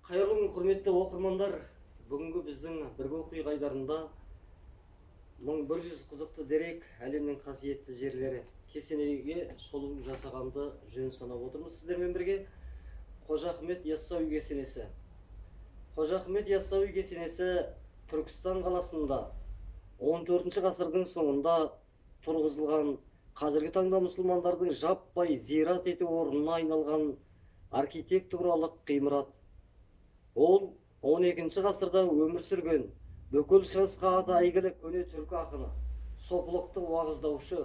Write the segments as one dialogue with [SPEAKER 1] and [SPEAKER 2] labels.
[SPEAKER 1] Қайырлы күн, құрметті оқырмандар. Бүгінгі біздің бірге оқиға айдарында 1100 қызықты дерек әлемнің қасиетті жерлері кесенеге шолу жасағанды жөн санап отырмыз сіздермен бірге. Қожа Ахмет Яссауи кесенесі. Қожа Ахмет Яссауи кесенесі Түркістан қаласында 14 ғасырдың соңында тұрғызылған, қазіргі таңда мұсылмандардың жаппай зират ету орнына айналған архитектуралық ғимарат. Ол 12 ғасырда өмір сүрген, бүкіл шығысқа аты әйгілі көне түркі ақыны, сопылықты уағыздаушы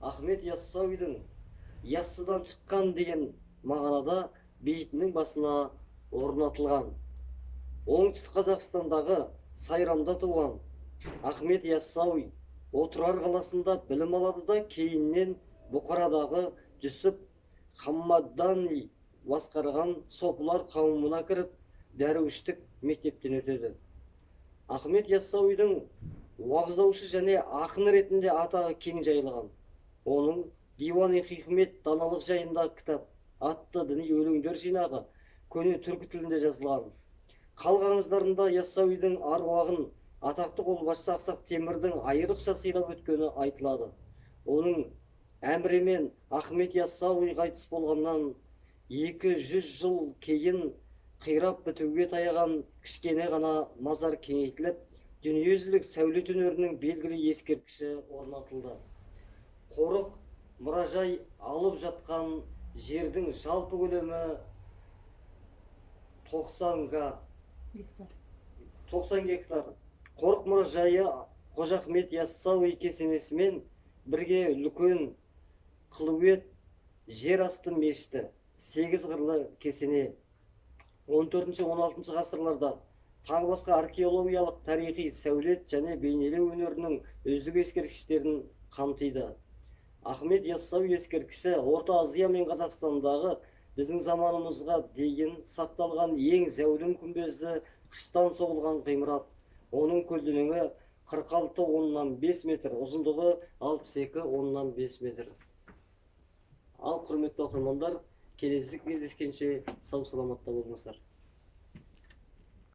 [SPEAKER 1] Ахмет Яссауидің яссыдан шыққан деген мағынада бейітінің басына орнатылған. Оңтүстік Қазақстандағы Сайрамда туған Ахмет Яссауи Отырар қаласында білім алады да кейіннен Бұқарадағы Жүсіп Хаммадани басқарған сопылар қауымына кіріп, дәруіштік мектептен өтеді. Ахмет Яссауидің уағыздаушы және ақын ретінде атағы кең жайылған. Оның Диван-ы Хикмет даналық жайында кітап атты діни өлеңдер жинағы көне түркі тілінде жазылған. Халық аңыздарында Яссауидің аруағын атақты қолбасшы Ақсақ Темірдің айрықша сыйлап өткені айтылады. Оның әмірімен Ахмет Яссауи қайтыс болғаннан 200 жыл кейін қирап бітуге таяған кішкене ғана мазар кеңейтіліп, дүниежүзілік сәулет өнерінің белгілі ескерткіші орнатылды. Қорық мұражай алып жатқан жердің жалпы көлемі 90 гектар. Қорық мұражайы Қожа Ахмет Яссауи кесенесімен бірге үлкен Қылует жер асты мешіті, 8 қырлы кесене, 14-16 ғасырларда тағы басқа археологиялық, тарихи, сәулет және бейнелеу өнерінің үздік ескерткіштерін қамтиды. Ахмет Яссауи ескерткіші Орта Азия мен Қазақстандағы біздің заманымызға дейін сақталған ең зәулім күмбезді қыштан соғылған ғимарат. Оның көлденеңі 46,5 метр, ұзындығы 62,5 метр. Ал құрметті оқырмандар, келесі кездескенше сау саламатта болыңыздар.